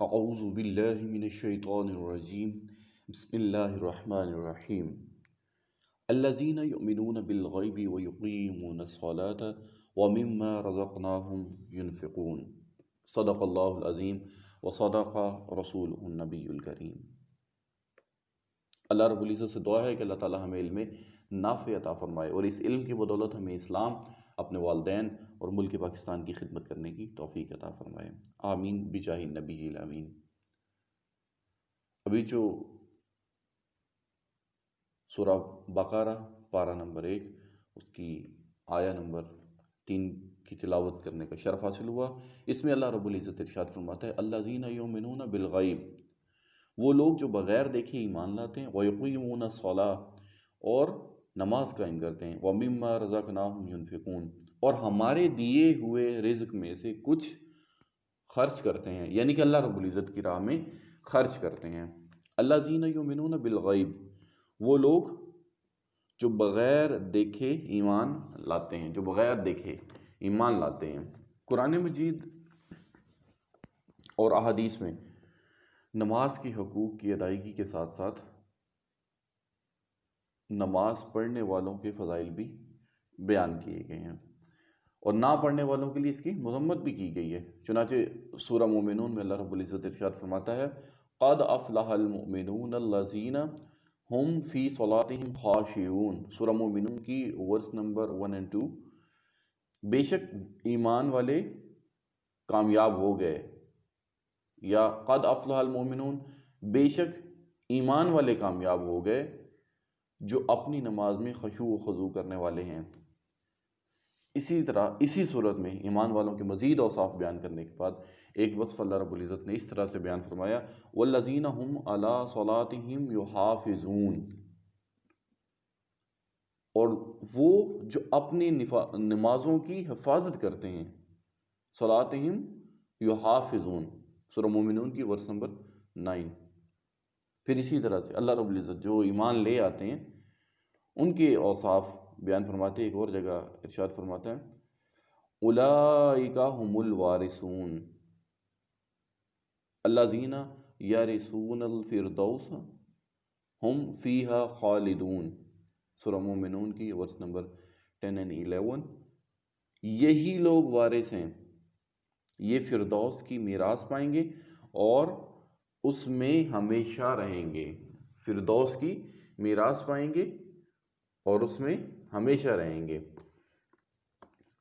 اعوذ باللہ من الشیطان الرجیم بسم اللہ الرحمن الرحیم الذین یؤمنون بالغیب ویقیمون الصلاة ومما رزقناہم ینفقون صدق اللہ العظیم وصدق رسولہ النبی الکریم۔ اللہ رب العزت سے دعا ہے کہ اللہ تعالی ہمیں علم نافع عطا فرمائے اور اس علم کی بدولت ہمیں اسلام، اپنے والدین اور ملک پاکستان کی خدمت کرنے کی توفیق عطا فرمائے، آمین بجاہ النبی الامین۔ ابھی جو سورہ بقرہ پارہ نمبر 1 اس کی آیہ نمبر 3 کی تلاوت کرنے کا شرف حاصل ہوا۔ اس میں اللہ رب العزت ارشاد فرماتا ہے الذین یؤمنون بالغیب، وہ لوگ جو بغیر دیکھے ایمان لاتے ہیں، وَيُقِيمُونَ الصَّلَاةَ اور نماز قائم کرتے ہیں، وَمِمَّا رَزَقْنَاهُمْ يُنْفِقُونَ اور ہمارے دیے ہوئے رزق میں سے کچھ خرچ کرتے ہیں، یعنی کہ اللہ رب العزت کی راہ میں خرچ کرتے ہیں۔ الذین یؤمنون بالغیب، وہ لوگ جو بغیر دیکھے ایمان لاتے ہیں، جو بغیر دیکھے ایمان لاتے ہیں۔ قرآن مجید اور احادیث میں نماز کے حقوق کی ادائیگی کے ساتھ ساتھ نماز پڑھنے والوں کے فضائل بھی بیان کیے گئے ہیں، اور نہ پڑھنے والوں کے لیے اس کی مذمت بھی کی گئی ہے۔ چنانچہ سورہ مومنون میں اللہ رب العزت ارشاد فرماتا ہے قد افلح المؤمنون الذین ہم فی صلاتہم خاشعون، سورہ مومنون کی ورس نمبر 1 اور 2۔ بے شک ایمان والے کامیاب ہو گئے، یا قد افلح المؤمنون بے شک ایمان والے کامیاب ہو گئے جو اپنی نماز میں خشوع و خضوع کرنے والے ہیں۔ اسی طرح اسی صورت میں ایمان والوں کے مزید اوصاف بیان کرنے کے بعد ایک وصف اللہ رب العزت نے اس طرح سے بیان فرمایا والذین هم علی صلاتہم یحافظون، اور وہ جو اپنی نمازوں کی حفاظت کرتے ہیں، صلاتہم یحافظون، سورہ مومنون کی ورس نمبر 9۔ پھر اسی طرح سے اللہ رب العزت جو ایمان لے آتے ہیں ان کے اوصاف بیان فرماتے ہیں۔ ایک اور جگہ ارشاد فرماتا ہے اولئک هم الوارثون الذین یرثون الفردوس ہم فیہا خالدون، سورہ مومنون کی ورس نمبر 10 اور 11۔ یہی لوگ وارث ہیں، یہ فردوس کی میراث پائیں گے اور اس میں ہمیشہ رہیں گے، فردوس کی میراث پائیں گے اور اس میں ہمیشہ رہیں گے۔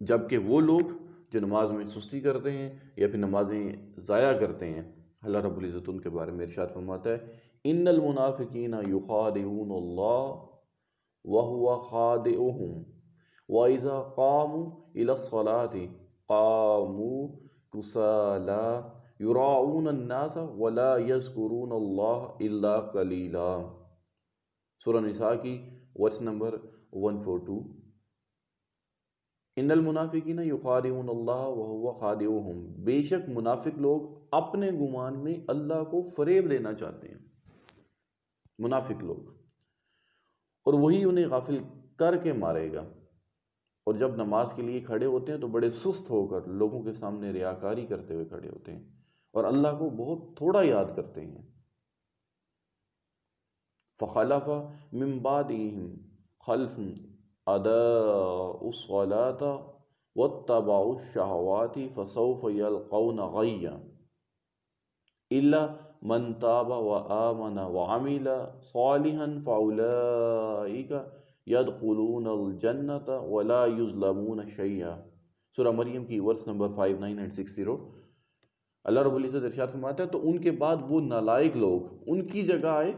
جبکہ وہ لوگ جو نماز میں سستی کرتے ہیں یا پھر نمازیں ضائع کرتے ہیں، اللہ رب العزت ان کے بارے میں ارشاد فرماتا ہے ان المنافقین یخادعون اللہ وہو خادعهم وَإِذَا قَامُوا إِلَى الصَّلَاةِ قَامُوا كُسَالَىٰ يُرَاءُونَ النَّاسَ وَلَا يَذْكُرُونَ اللَّهَ إِلَّا قَلِيلًا، سورہ نساء کی ورس نمبر 142۔ ان المنافقین یخادعون اللہ وہو خادعهم، بے شک منافق لوگ اپنے گمان میں اللہ کو فریب دینا چاہتے ہیں، منافق لوگ، اور وہی انہیں غافل کر کے مارے گا۔ اور جب نماز کے لیے کھڑے ہوتے ہیں تو بڑے سست ہو کر لوگوں کے سامنے ریاکاری کرتے ہوئے کھڑے ہوتے ہیں اور اللہ کو بہت تھوڑا یاد کرتے ہیں۔ فخلف من بعدہم خلف اضاعوا الصلاۃ واتبعوا الشہوات فسوف یلقون غیا الا من تاب وآمن وعمل صالحا فاولئک یدخلون الجنۃ ولا یظلمون شیئا، سورہ مریم کی ورس نمبر 59 اور 60۔ اللہ رب العزت ارشاد فرماتا ہے تو ان کے بعد وہ نالائق لوگ ان کی جگہ آئے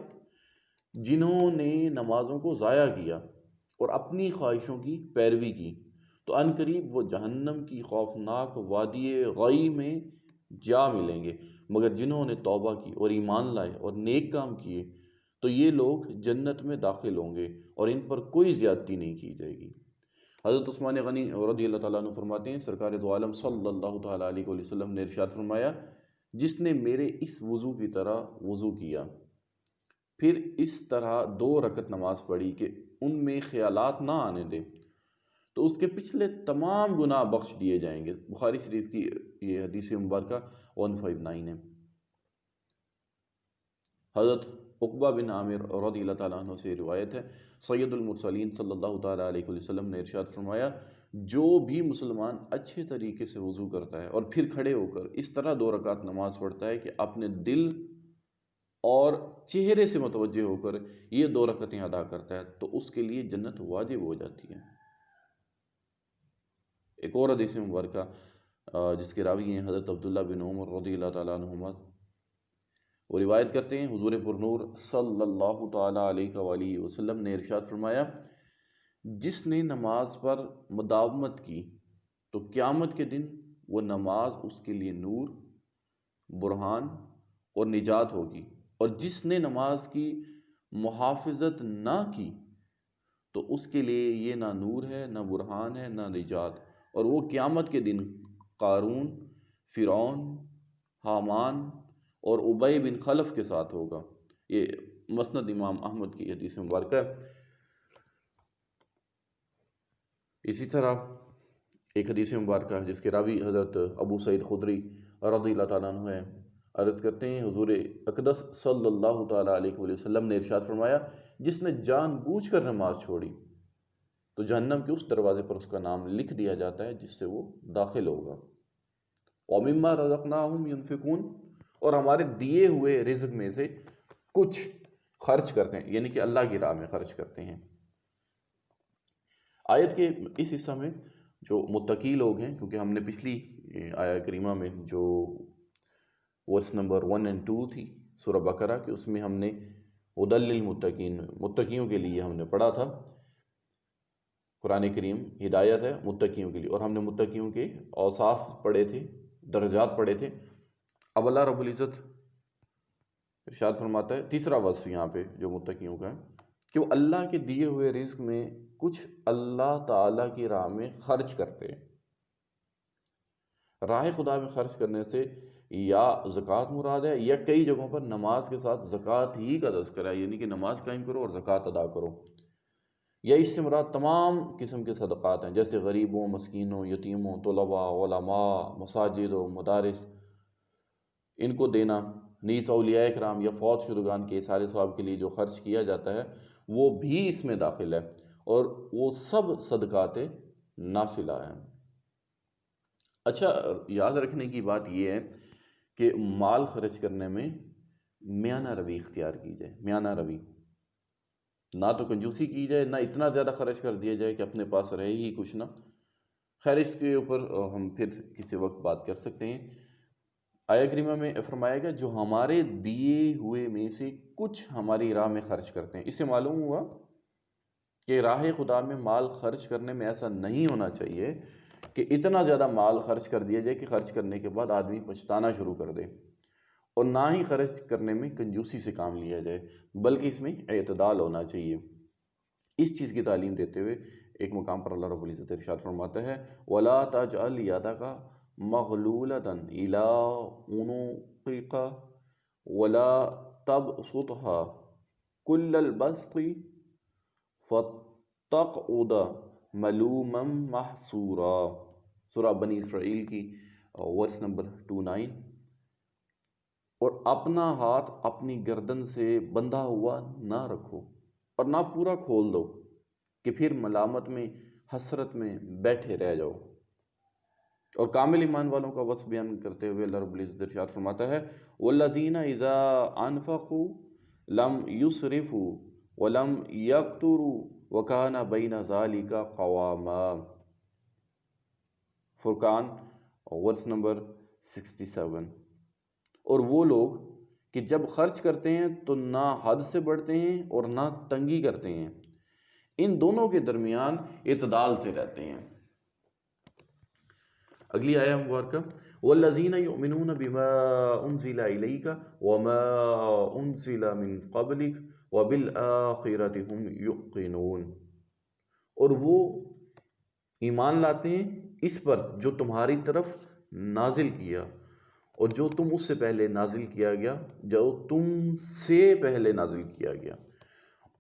جنہوں نے نمازوں کو ضائع کیا اور اپنی خواہشوں کی پیروی کی، تو ان قریب وہ جہنم کی خوفناک وادی غی میں جا ملیں گے، مگر جنہوں نے توبہ کی اور ایمان لائے اور نیک کام کیے تو یہ لوگ جنت میں داخل ہوں گے اور ان پر کوئی زیادتی نہیں کی جائے گی۔ حضرت عثمان غنی رضی اللہ تعالیٰ عنہ فرماتے ہیں سرکار دو عالم صلی اللہ تعالیٰ علیہ وسلم نے ارشاد فرمایا جس نے میرے اس وضو کی طرح وضو کیا پھر اس طرح 2 رکعت نماز پڑھی کہ ان میں خیالات نہ آنے دے تو اس کے پچھلے تمام گناہ بخش دیے جائیں گے۔ بخاری شریف کی یہ حدیث مبارکہ 159 ہے۔ حضرت عقبہ بن عامر رضی اللہ تعالیٰ عنہ سے روایت ہے، سید المرسلین صلی اللہ تعالیٰ علیہ وسلم نے ارشاد فرمایا، جو بھی مسلمان اچھے طریقے سے وضو کرتا ہے اور پھر کھڑے ہو کر اس طرح 2 رکعت نماز پڑھتا ہے کہ اپنے دل اور چہرے سے متوجہ ہو کر یہ 2 رکعتیں ادا کرتا ہے تو اس کے لیے جنت واجب ہو جاتی ہے۔ ایک اور حدیث مبارکہ جس کے راوی ہیں حضرت عبداللہ بن عمر رضی اللہ تعالیٰ عنہما، وہ روایت کرتے ہیں حضور پرنور صلی اللہ تعالیٰ علیہ وآلہ وسلم نے ارشاد فرمایا، جس نے نماز پر مداومت کی تو قیامت کے دن وہ نماز اس کے لیے نور، برہان اور نجات ہوگی، اور جس نے نماز کی محافظت نہ کی تو اس کے لیے یہ نہ نور ہے، نہ برہان ہے، نہ نجات، اور وہ قیامت کے دن قارون، فرعون، حامان اور ابی بن خلف کے ساتھ ہوگا۔ یہ مسند امام احمد کی حدیث مبارکہ ہے۔ اسی طرح ایک حدیث مبارکہ ہے جس کے راوی حضرت ابو سعید خدری رضی اللہ تعالیٰ عنہ ہے، عرض کرتے ہیں حضور اقدس صلی اللہ تعالیٰ علیہ وسلم نے ارشاد فرمایا، جس نے جان بوجھ کر نماز چھوڑی تو جہنم کے اس دروازے پر اس کا نام لکھ دیا جاتا ہے جس سے وہ داخل ہوگا۔ وَمِمَّا رَزَقْنَاهُمْ يُنْفِقُونَ، اور ہمارے دیے ہوئے رزق میں سے کچھ خرچ کرتے ہیں، یعنی کہ اللہ کی راہ میں خرچ کرتے ہیں۔ آیت کے اس حصہ میں جو متقی لوگ ہیں، کیونکہ ہم نے پچھلی آیت کریمہ میں جو ورس نمبر 1 اور 2 تھی سورہ بقرہ کی، اس میں ہم نے ہدی للمتقین، متقیوں کے لیے ہم نے پڑھا تھا۔ قرآن کریم ہدایت ہے متقیوں کے لیے، اور ہم نے متقیوں کے اوصاف پڑھے تھے، درجات پڑھے تھے۔ اب اللہ رب العزت ارشاد فرماتا ہے، تیسرا وصف یہاں پہ جو متقیوں کا ہے کہ وہ اللہ کے دیے ہوئے رزق میں کچھ اللہ تعالیٰ کی راہ میں خرچ کرتے ہیں۔ راہ خدا میں خرچ کرنے سے یا زکوٰۃ مراد ہے، یا کئی جگہوں پر نماز کے ساتھ زکوٰۃ ہی کا تذکرہ ہے، یعنی کہ نماز قائم کرو اور زکوٰۃ ادا کرو، یا اس سے مراد تمام قسم کے صدقات ہیں، جیسے غریبوں، مسکینوں، یتیموں، طلباء، علماء، مساجد و مدارس، ان کو دینا۔ نیز اولیاء کرام یا فوت شدگان کے اثار ثواب کے لیے جو خرچ کیا جاتا ہے وہ بھی اس میں داخل ہے، اور وہ سب صدقات نافلہ ہیں۔ اچھا، یاد رکھنے کی بات یہ ہے کہ مال خرچ کرنے میں میانہ روی اختیار کی جائے، میانہ روی، نہ تو کنجوسی کی جائے، نہ اتنا زیادہ خرچ کر دیا جائے کہ اپنے پاس رہے ہی کچھ نہ۔ خیر، اس کے اوپر ہم پھر کسی وقت بات کر سکتے ہیں۔ آیہ کریمہ میں فرمایا گیا جو ہمارے دیے ہوئے میں سے کچھ ہماری راہ میں خرچ کرتے ہیں۔ اس سے معلوم ہوا کہ راہ خدا میں مال خرچ کرنے میں ایسا نہیں ہونا چاہیے کہ اتنا زیادہ مال خرچ کر دیا جائے کہ خرچ کرنے کے بعد آدمی پچھتانا شروع کر دے، اور نہ ہی خرچ کرنے میں کنجوسی سے کام لیا جائے، بلکہ اس میں اعتدال ہونا چاہیے۔ اس چیز کی تعلیم دیتے ہوئے ایک مقام پر اللہ رب العزت ارشاد فرماتا ہے، وَلَا تَجْعَلْ يَدَكَ مَغْلُولَةً إِلَىٰ عُنُقِكَ وَلَا تَبْسُطْهَا كُلَّ الْبَسْطِ فَتَقْعُدَ مَلُومًا مَحْسُورًا۔ سورہ بنی اسرائیل کی ورس نمبر 29۔ اور اپنا ہاتھ اپنی گردن سے بندھا ہوا نہ رکھو اور نہ پورا کھول دو کہ پھر ملامت میں، حسرت میں بیٹھے رہ جاؤ۔ اور کامل ایمان والوں کا وصف بیان کرتے ہوئے اللہ رب العزت ارشاد فرماتا ہے، وَالَّذِينَ إِذَا أَنفَقُوا لَمْ يُسْرِفُوا وَلَمْ يَقْتُرُوا وَكَانَ بَيْنَ ذَلِكَ قَوَامًا۔ فرقان ورس نمبر 67۔ اور وہ لوگ کہ جب خرچ کرتے ہیں تو نہ حد سے بڑھتے ہیں اور نہ تنگی کرتے ہیں، ان دونوں کے درمیان اعتدال سے رہتے ہیں۔ اگلی آیہ مبارکہ، وَالَّذِينَ يُؤْمِنُونَ بِمَا أُنزِلَ إِلَيْكَ وَمَا أُنزِلَ مِن قَبْلِكَ وَبِالْآخِرَةِ هُمْ يُوقِنُونَ، اور وہ ایمان لاتے ہیں اس پر جو تمہاری طرف نازل کیا اور جو تم اس سے پہلے نازل کیا گیا، جو تم سے پہلے نازل کیا گیا،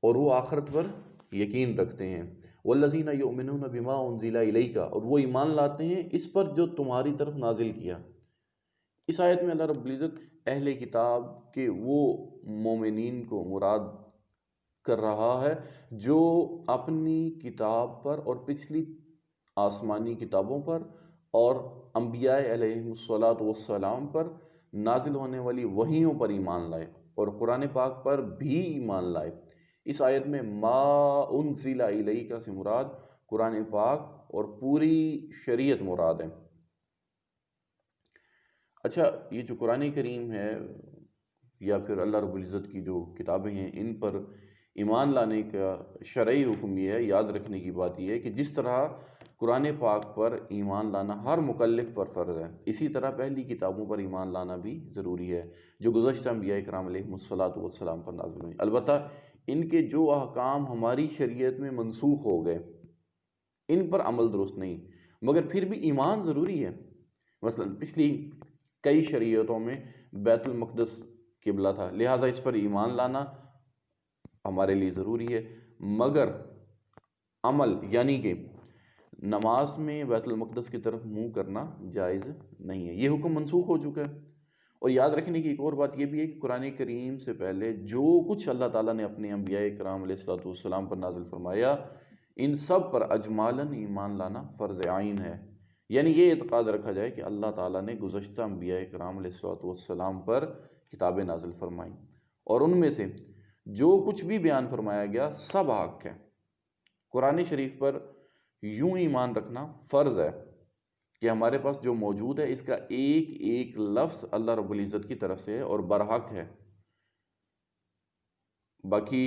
اور وہ آخرت پر یقین رکھتے ہیں۔ وَالَّذِينَ يُؤْمِنُونَ بِمَا أُنزِلَ إِلَيْكَ، اور وہ ایمان لاتے ہیں اس پر جو تمہاری طرف نازل کیا، اس آیت میں اللہ رب العزت اہل کتاب کے وہ مومنین کو مراد کر رہا ہے جو اپنی کتاب پر اور پچھلی آسمانی کتابوں پر اور انبیاء علیہ الصلاۃ والسلام پر نازل ہونے والی وحیوں پر ایمان لائے اور قرآن پاک پر بھی ایمان لائے۔ اس آیت میں ما انزل الیک سے مراد قرآن پاک اور پوری شریعت مراد ہے۔ اچھا، یہ جو قرآن کریم ہے یا پھر اللہ رب العزت کی جو کتابیں ہیں، ان پر ایمان لانے کا شرعی حکم یہ ہے، یاد رکھنے کی بات یہ ہے کہ جس طرح قرآن پاک پر ایمان لانا ہر مکلف پر فرض ہے، اسی طرح پہلی کتابوں پر ایمان لانا بھی ضروری ہے جو گزشتہ انبیاء کرام علیہ الصلاۃ والسلام پر نازل ہوئی۔ البتہ ان کے جو احکام ہماری شریعت میں منسوخ ہو گئے ان پر عمل درست نہیں، مگر پھر بھی ایمان ضروری ہے۔ مثلا پچھلی کئی شریعتوں میں بیت المقدس قبلہ تھا، لہٰذا اس پر ایمان لانا ہمارے لیے ضروری ہے، مگر عمل یعنی کہ نماز میں بیت المقدس کی طرف منہ کرنا جائز نہیں ہے، یہ حکم منسوخ ہو چکا ہے۔ اور یاد رکھنے کی ایک اور بات یہ بھی ہے کہ قرآن کریم سے پہلے جو کچھ اللہ تعالیٰ نے اپنے انبیاء کرام علیہ الصلوۃ والسلام پر نازل فرمایا، ان سب پر اجمالاً ایمان لانا فرض عین ہے، یعنی یہ اعتقاد رکھا جائے کہ اللہ تعالیٰ نے گزشتہ انبیاء کرام علیہ الصلوۃ والسلام پر کتابیں نازل فرمائیں اور ان میں سے جو کچھ بھی بیان فرمایا گیا سب حق ہے۔ قرآن شریف پر یوں ایمان رکھنا فرض ہے کہ ہمارے پاس جو موجود ہے اس کا ایک ایک لفظ اللہ رب العزت کی طرف سے ہے اور برحق ہے۔ باقی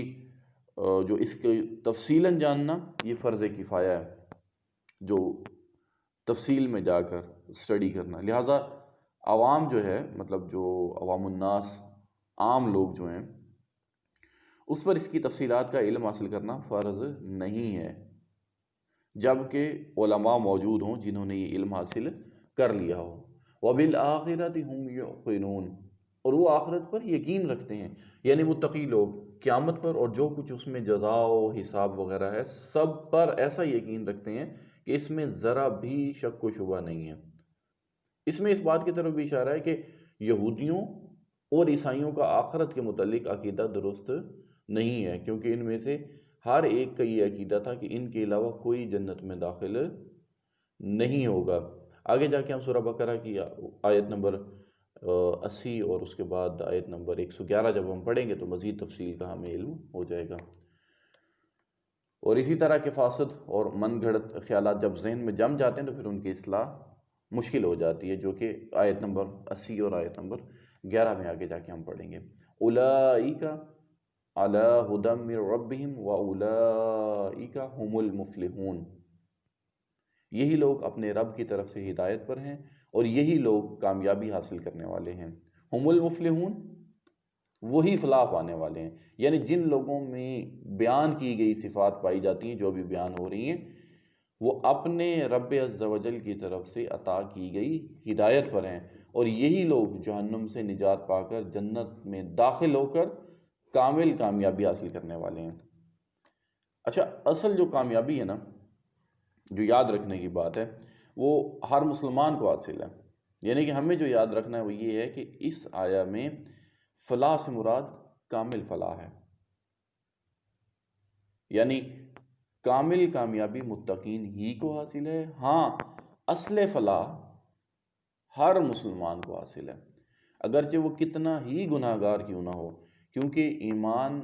جو اس کے تفصیلاً جاننا یہ فرض کفایہ ہے، جو تفصیل میں جا کر اسٹڈی کرنا، لہٰذا عوام جو ہے، مطلب جو عوام الناس عام لوگ جو ہیں، اس پر اس کی تفصیلات کا علم حاصل کرنا فرض نہیں ہے، جبکہ علماء موجود ہوں جنہوں نے یہ علم حاصل کر لیا ہو۔ وَبِالْآخِرَةِ هُمْ يُوقِنُونَ، اور وہ آخرت پر یقین رکھتے ہیں، یعنی متقی لوگ قیامت پر اور جو کچھ اس میں جزا و حساب وغیرہ ہے سب پر ایسا یقین رکھتے ہیں کہ اس میں ذرا بھی شک و شبہ نہیں ہے۔ اس میں اس بات کی طرف بھی اشارہ ہے کہ یہودیوں اور عیسائیوں کا آخرت کے متعلق عقیدہ درست نہیں ہے، کیونکہ ان میں سے ہر ایک کا یہ عقیدہ تھا کہ ان کے علاوہ کوئی جنت میں داخل نہیں ہوگا۔ آگے جا کے ہم سورہ بقرہ کی آیت نمبر 80 اور اس کے بعد آیت نمبر 111 جب ہم پڑھیں گے تو مزید تفصیل کا ہمیں علم ہو جائے گا۔ اور اسی طرح کے فاسد اور من گھڑت خیالات جب ذہن میں جم جاتے ہیں تو پھر ان کی اصلاح مشکل ہو جاتی ہے، جو کہ آیت نمبر 80 اور آیت نمبر 11 میں آگے جا کے ہم پڑھیں گے۔ اولئک علی ھدی من ربہم واولئک ھم المفلحون، یہی لوگ اپنے رب کی طرف سے ہدایت پر ہیں اور یہی لوگ کامیابی حاصل کرنے والے ہیں۔ ھم المفلحون، وہی فلاح پانے والے ہیں، یعنی جن لوگوں میں بیان کی گئی صفات پائی جاتی ہیں جو بھی بیان ہو رہی ہیں، وہ اپنے رب عز و جل کی طرف سے عطا کی گئی ہدایت پر ہیں، اور یہی لوگ جہنم سے نجات پا کر جنت میں داخل ہو کر کامل کامیابی حاصل کرنے والے ہیں۔ اچھا، اصل جو کامیابی ہے نا، جو یاد رکھنے کی بات ہے، وہ ہر مسلمان کو حاصل ہے، یعنی کہ ہمیں جو یاد رکھنا ہے وہ یہ ہے کہ اس آیہ میں فلاح سے مراد کامل فلاح ہے، یعنی کامل کامیابی متقین ہی کو حاصل ہے۔ ہاں، اصل فلاح ہر مسلمان کو حاصل ہے، اگرچہ وہ کتنا ہی گناہ گار کیوں نہ ہو، کیونکہ ایمان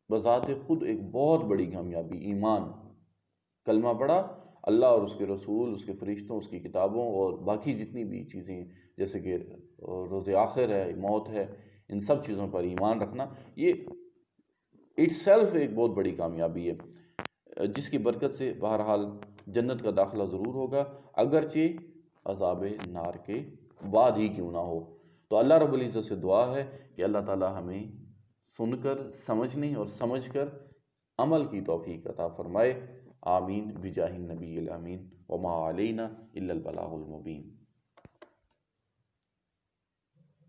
بذات خود ایک بہت بڑی کامیابی، ایمان، کلمہ پڑھا، اللہ اور اس کے رسول، اس کے فرشتوں، اس کی کتابوں اور باقی جتنی بھی چیزیں جیسے کہ روز آخر ہے، موت ہے، ان سب چیزوں پر ایمان رکھنا، یہ اٹ سیلف ایک بہت بڑی کامیابی ہے، جس کی برکت سے بہرحال جنت کا داخلہ ضرور ہوگا، اگرچہ عذاب نار کے بعد ہی کیوں نہ ہو۔ تو اللہ رب العزت سے دعا ہے کہ اللہ تعالی ہمیں سن کر سمجھنے اور سمجھ کر عمل کی توفیق عطا فرمائے، آمین بجاہ النبی الامین، وما علینا الا البلاغ المبین۔